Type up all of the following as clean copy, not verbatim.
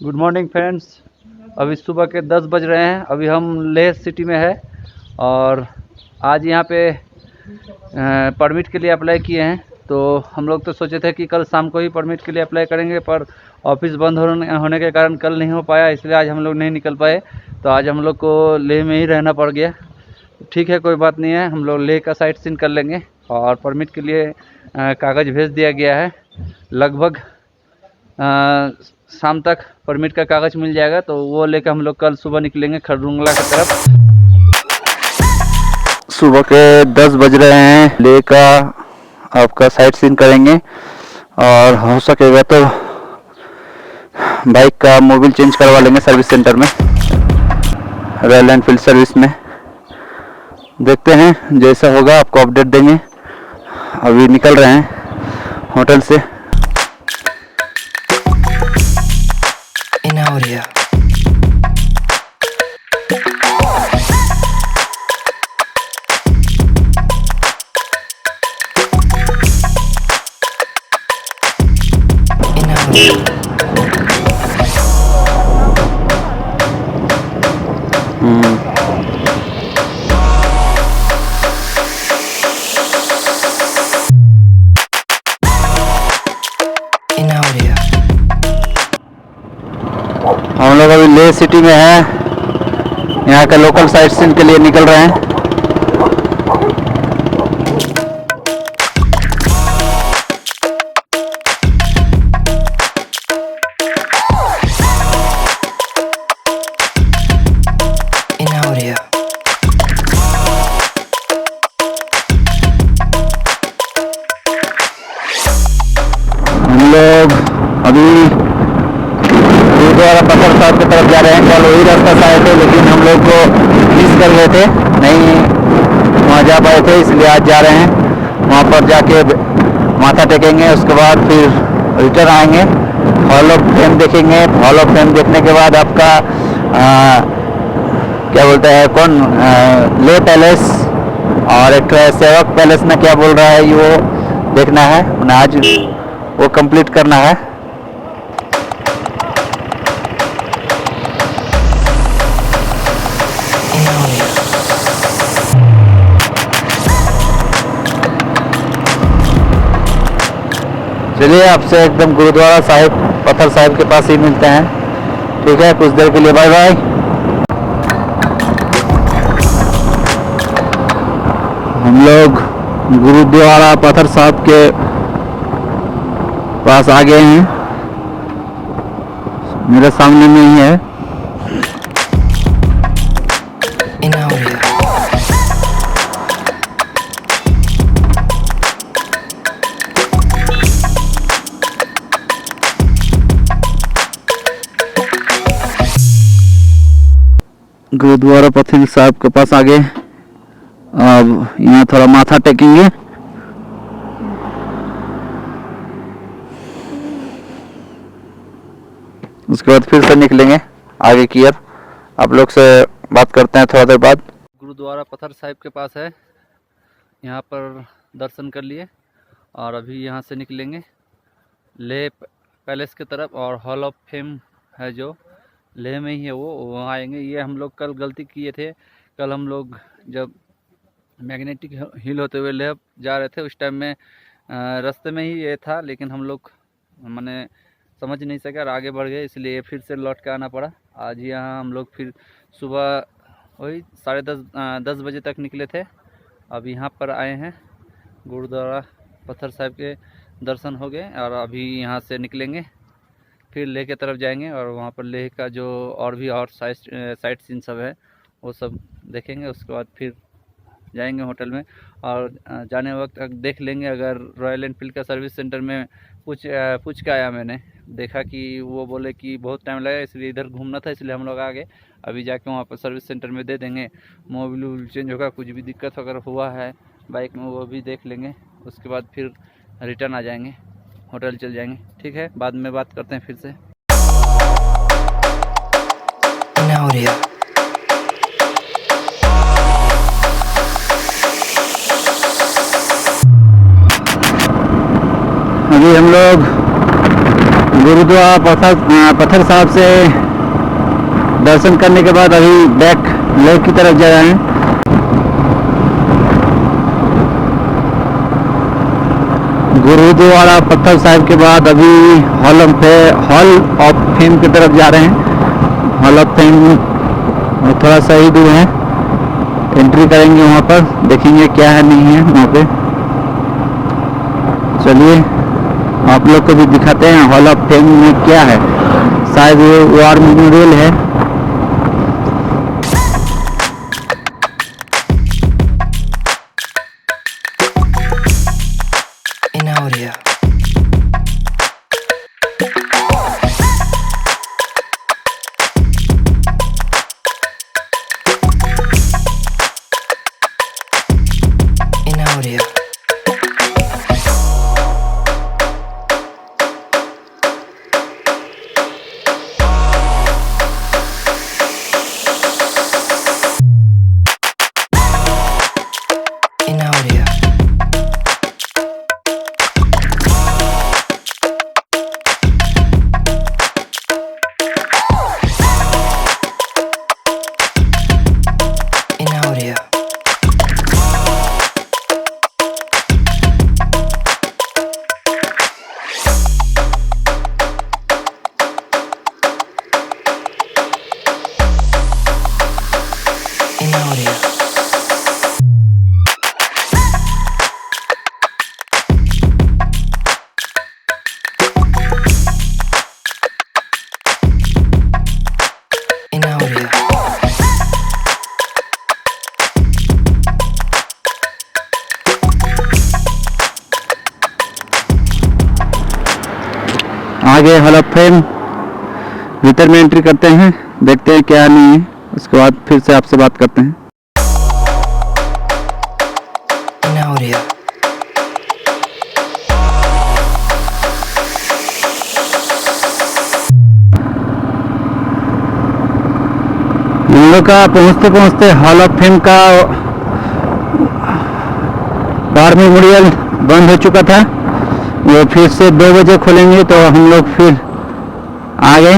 Good morning friends. अभी सुबह के 10 बज रहे हैं। अभी हम लेह सिटी में है और आज यहाँ पे परमिट के लिए अप्लाई किए हैं। तो हम लोग तो सोचे थे कि कल शाम को ही परमिट के लिए अप्लाई करेंगे, पर ऑफिस बंद होने के कारण कल नहीं हो पाया, इसलिए आज हम लोग नहीं निकल पाए। तो आज हम लोग को लेह में ही रहना पड़ गया। ठीक है, कोई बात नहीं है, हम लोग लेह का साइट सीन कर लेंगे। और परमिट के लिए कागज़ भेज दिया गया है। लगभग शाम तक परमिट का कागज़ मिल जाएगा, तो वो लेकर हम लोग कल सुबह निकलेंगे खरदुंगला की तरफ। सुबह के 10 बज रहे हैं। लेह का आपका साइट सीन करेंगे और हो सकेगा तो बाइक का मोबिल चेंज करवा लेंगे सर्विस सेंटर में, रॉयल एनफील्ड सर्विस में। देखते हैं, जैसा होगा आपको अपडेट देंगे। अभी निकल रहे हैं होटल से। Inaudia. हम लोग अभी लेह सिटी में हैं। यहाँ का लोकल साइट सीन के लिए निकल रहे हैं। Inaudia. हम लोग अभी गुरुद्वारा पत्थर साहब की तरफ जा रहे हैं। कल वही रास्ता से आए थे, लेकिन हम लोग को मिस कर गए थे, नहीं वहाँ जा पाए थे, इसलिए आज जा रहे हैं। वहाँ पर जाके माथा टेकेंगे, उसके बाद फिर रिटर्न आएंगे। हॉल ऑफ फेम देखेंगे। हॉल ऑफ फेम देखने के बाद आपका क्या बोलते हैं लेह पैलेस और एक सेवक पैलेस में क्या बोल रहा है ये वो देखना है। उन्हें आज वो कंप्लीट करना है। चलिए, आपसे एकदम गुरुद्वारा साहिब पत्थर साहिब के पास ही मिलते हैं। ठीक है, कुछ देर के लिए बाय बाय। हम लोग गुरुद्वारा पत्थर साहिब के पास आ गए हैं। मेरे सामने में ही है। गुरुद्वारा पत्थर साहब के पास आ गए। अब यहाँ थोड़ा माथा टेकेंगे। उसके बाद फिर से निकलेंगे आगे की ओर। आप लोग से बात करते हैं थोड़ा देर बाद। गुरुद्वारा पत्थर साहिब के पास है, यहाँ पर दर्शन कर लिए और अभी यहाँ से निकलेंगे लेह पैलेस की तरफ। और हॉल ऑफ फेम है जो लेह में ही है, वो वहाँ आएंगे। ये हम लोग कल गलती किए थे। कल हम लोग जब मैग्नेटिक हिल होते हुए लेह जा रहे थे, उस टाइम में रास्ते में ही ये था, लेकिन हम लोग मैंने समझ नहीं सके और आगे बढ़ गए, इसलिए फिर से लौट के आना पड़ा। आज यहाँ हम लोग फिर सुबह वही 10:30 बजे तक निकले थे। अब यहाँ पर आए हैं। गुरुद्वारा पत्थर साहिब के दर्शन हो गए और अभी यहाँ से निकलेंगे, फिर लेह की तरफ जाएंगे और वहाँ पर लेह का जो और भी साइट सीन सब है वो सब देखेंगे। उसके बाद फिर जाएंगे होटल में और जाने वक्त देख लेंगे। अगर रॉयल एनफील्ड का सर्विस सेंटर में पूछ के आया, मैंने देखा कि वो बोले कि बहुत टाइम लगेगा, इसलिए इधर घूमना था, इसलिए हम लोग आ गए। अभी जाके वहाँ पर सर्विस सेंटर में दे देंगे। मोबिल चेंज होगा, कुछ भी दिक्कत अगर हुआ है बाइक में वो भी देख लेंगे। उसके बाद फिर रिटर्न आ जाएंगे, होटल चल जाएंगे। ठीक है, बाद में बात करते हैं फिर से। अभी हम लोग गुरुद्वारा पत्थर साहब से दर्शन करने के बाद अभी बैक लेक की तरफ जा रहे हैं। गुरुद्वारा पत्थर साहब के बाद अभी हॉल ऑफ फेम की तरफ जा रहे हैं। हॉल ऑफ फेम में थोड़ा सा ही दूर है, एंट्री करेंगे, वहाँ पर देखेंगे क्या है नहीं है वहाँ पे। चलिए आप लोग को भी दिखाते हैं हॉल ऑफ फेम में क्या है। शायद ये वार मेमोरियल है। In audio. In audio. In audio. In audio. In audio. In audio. आगे हॉल ऑफ फेम भीतर में एंट्री करते हैं, देखते हैं क्या नहीं है, उसके बाद फिर से आपसे बात करते हैं। In audio. हम लोग का पहुंचते पहुंचते हॉल ऑफ फेम का वार मेमोरियल बंद हो चुका था। वो फिर से 2 बजे खोलेंगे, तो हम लोग फिर आ गए।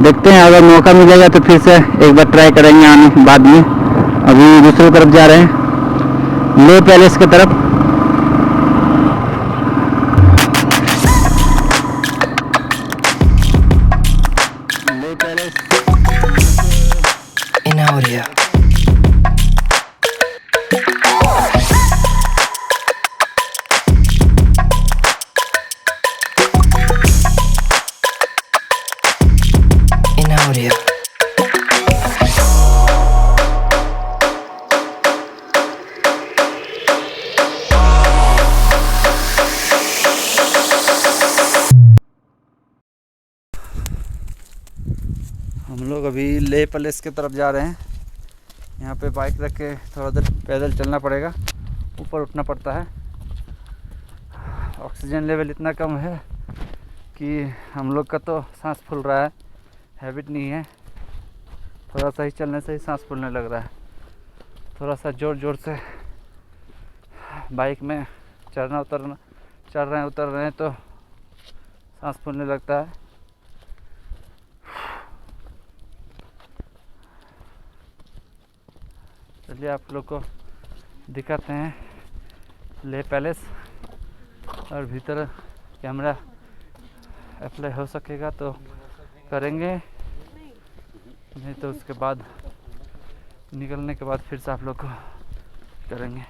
देखते हैं अगर मौका मिलेगा तो फिर से एक बार ट्राई करेंगे आने बाद में। अभी दूसरी तरफ जा रहे हैं, ले पैलेस की तरफ। ले palace In audio. In audio. हम लोग अभी ले पैलेस की तरफ जा रहे हैं। यहाँ पे बाइक रख के थोड़ा देर पैदल चलना पड़ेगा, ऊपर उठना पड़ता है। ऑक्सीजन लेवल इतना कम है कि हम लोग का तो सांस फूल रहा है, हैबिट नहीं है। थोड़ा सा ही चलने से ही सांस फूलने लग रहा है। थोड़ा सा ज़ोर ज़ोर से बाइक में चढ़ रहे हैं उतर रहे हैं तो सांस फूलने लगता है। चलिए आप लोग को दिखाते हैं ले पैलेस, और भीतर कैमरा अप्लाई हो सकेगा तो करेंगे, नहीं तो उसके बाद निकलने के बाद फिर से आप लोग को करेंगे।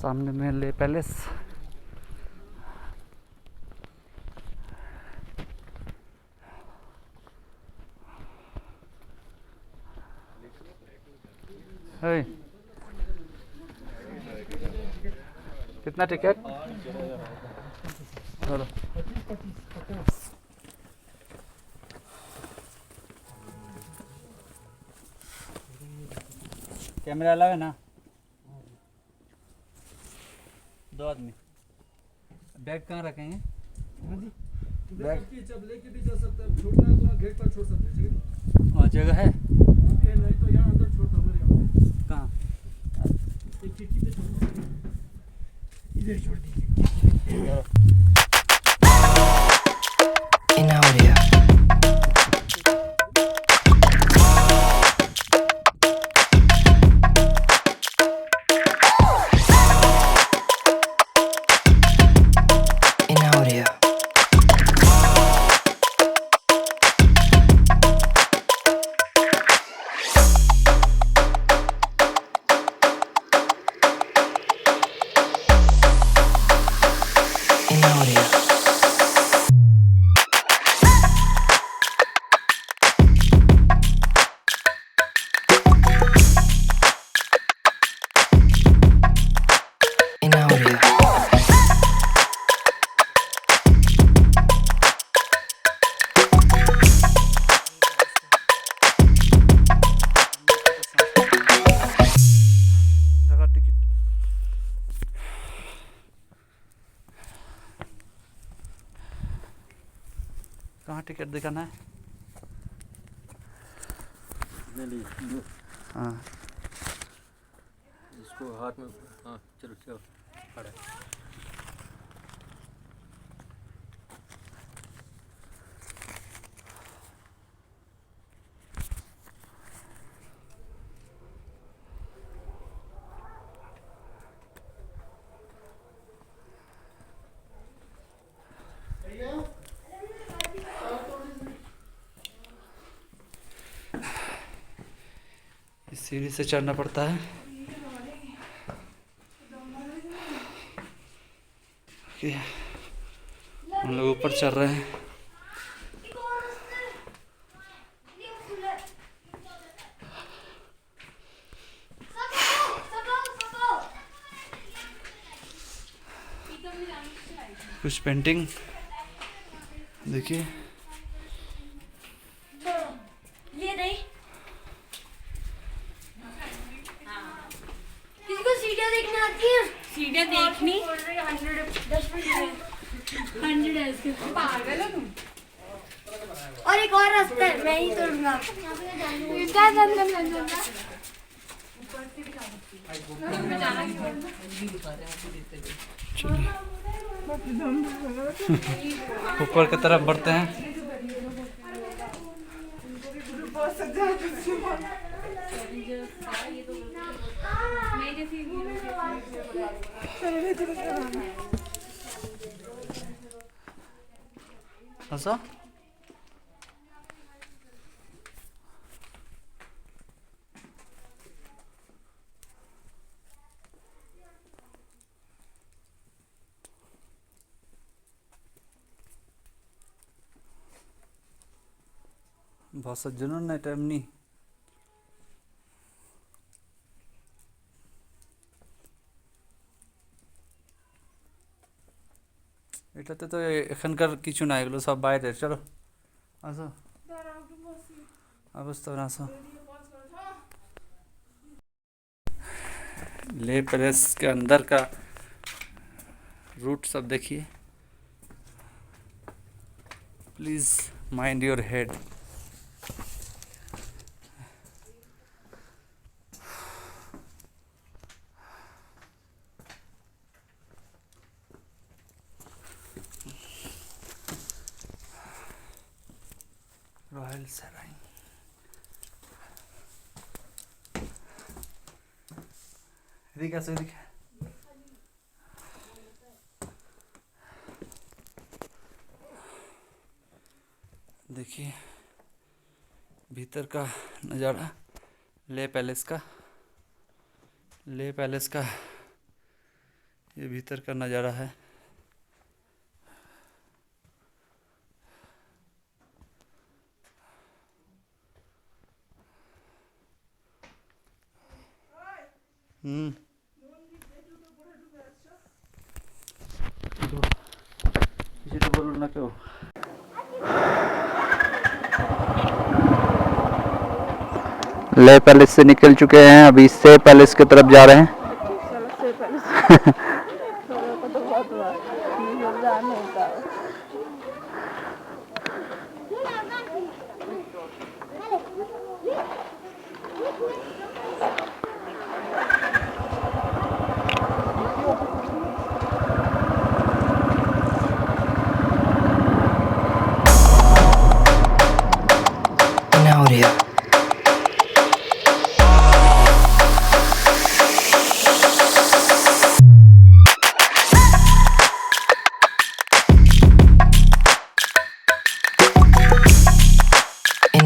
सामने में ले पैलेस। है कितना टिकट? चलो कैमरा अलग है ना? 2 आदमी। बैग कहाँ रखेंगे? बैग जब लेके भी जा सकता है, छोड़ना है तो गेट पर छोड़ सकते हैं, ठीक है? और जगह है नहीं तो यहाँ अंदर छोड़ दो, मेरे यहाँ कहाँ? In audio. In audio. In audio. In audio. लगा टिकट। कहाँ टिकट दिखाना है? हाँ इसको हाथ में, हाँ चलो चलो खड़ा है। इस सीढ़ी से चढ़ना पड़ता है। ओके, हम लोग ऊपर चढ़ रहे हैं। कुछ पेंटिंग देखिए। ये नहीं किसी को सीढ़ियाँ देखने आती है? सीढ़ियाँ देखनी 100 है इसके। पागल हो तुम? और एक और रास्ता है, मैं ही तोड़ूंगा। ऊपर की तरफ बढ़ते हैं। ऐसा बहुत सज्जनों ने टाइम नहीं। এটাতে তো এখানকার কিছু না, এগুলো সব বাইরের। চলো আসো, অবস্থা আসো। ले पैलेस के अंदर का रूट सब देखिए। Please mind your head. Royal सराय এদিকে আসো, এদিকে। देखिए भीतर का नज़ारा ले पैलेस का। ले पैलेस का ये भीतर का नज़ारा है। किसी तो बोलो ना क्यों। ले पैलेस से निकल चुके हैं, अभी से पैलेस की तरफ जा रहे हैं।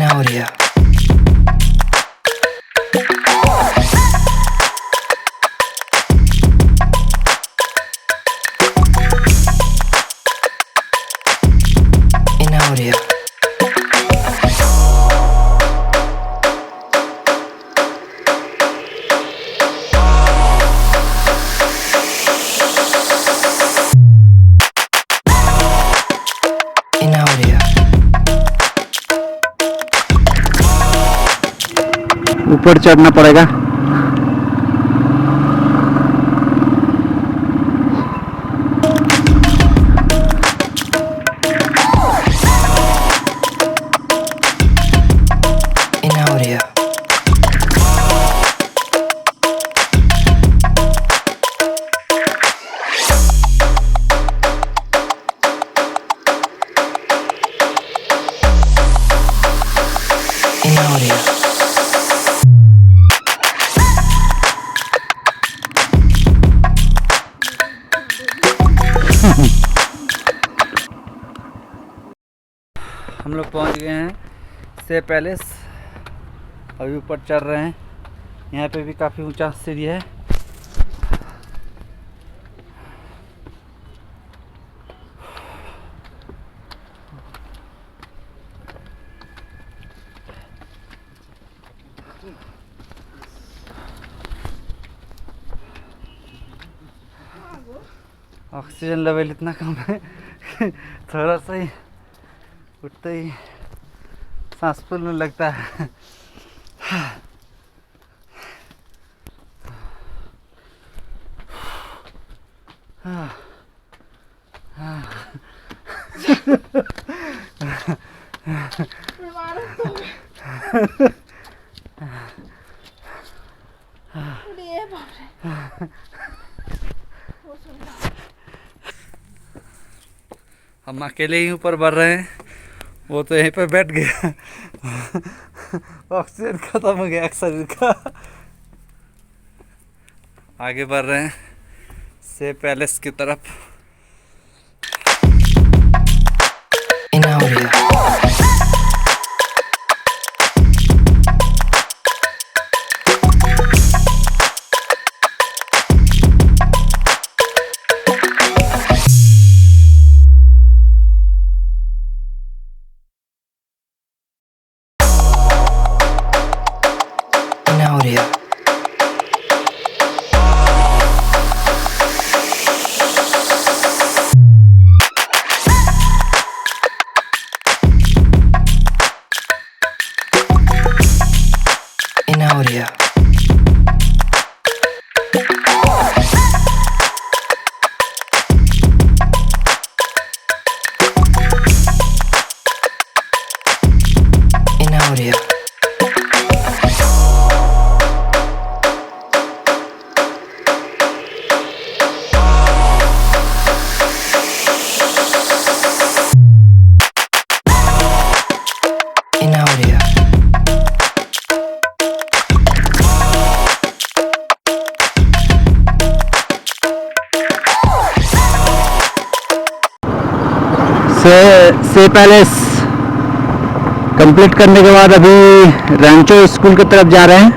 audio. In audio. In audio. ऊपर चढ़ना पड़ेगा। In audio. In audio. हम लोग पहुंच गए हैं से पैलेस। अभी ऊपर चढ़ रहे हैं। यहाँ पे भी काफ़ी ऊंचा सीढ़ी है। ऑक्सीजन लेवल इतना कम है थोड़ा सा ही उठते ही सांस फूलने लगता है। हम अकेले ही ऊपर बढ़ रहे हैं। वो तो यहीं पे बैठ गया ऑक्सीजन खत्म हो गया शरीर का। आगे बढ़ रहे हैं से पैलेस की तरफ। In audio. In audio. In audio. In audio. In audio. से पैलेस कंप्लीट करने के बाद अभी रैंचो स्कूल की तरफ जा रहे हैं।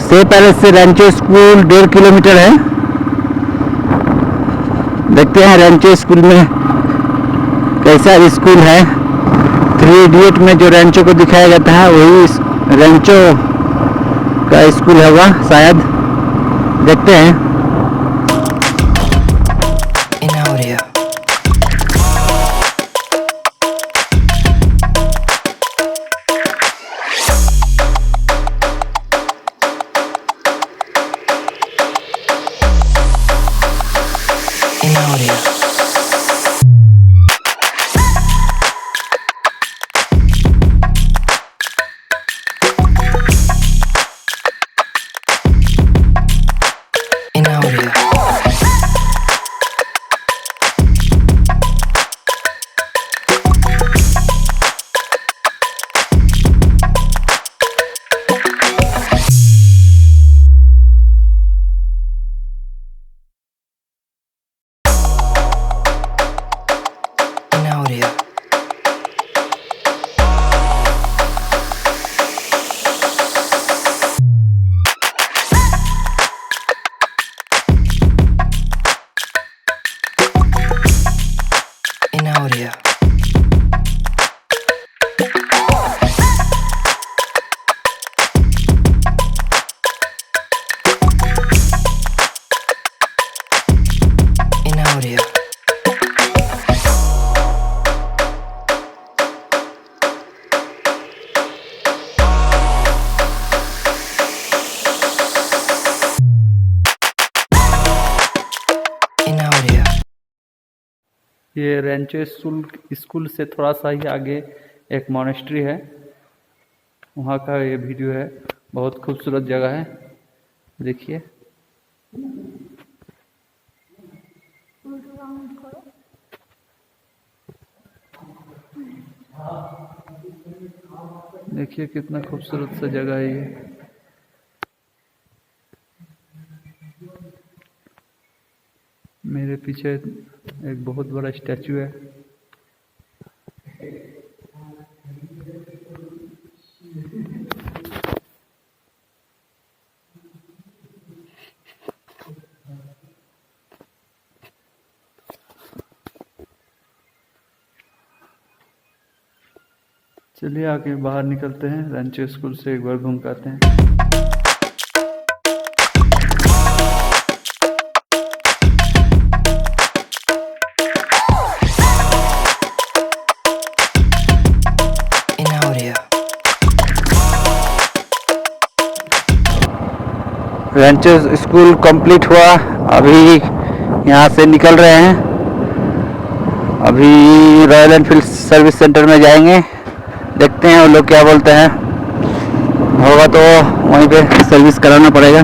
से पैलेस से रैंचो स्कूल 1.5 किलोमीटर है। देखते हैं रैंचो स्कूल में कैसा स्कूल है। 3 इडियट में जो रैंचो को दिखाया जाता है वही रैंचो का स्कूल होगा शायद। देखते हैं। In audio. In audio. In ये रेंचो स्कूल से थोड़ा सा ही आगे एक मॉनेस्ट्री है, वहाँ का ये वीडियो है। बहुत खूबसूरत जगह है, देखिए। देखिए कितना खूबसूरत सा जगह है ये। मेरे पीछे एक बहुत बड़ा स्टैचू है। चलिए आगे बाहर निकलते हैं, रेंचो स्कूल से एक बार घूम के आते हैं। In audio. Rancho school complete हुआ, अभी यहाँ से निकल रहे हैं। अभी रॉयल एनफील्ड सर्विस सेंटर में जाएंगे, देखते हैं वो लोग क्या बोलते हैं। होगा तो वहीं पे सर्विस कराना पड़ेगा।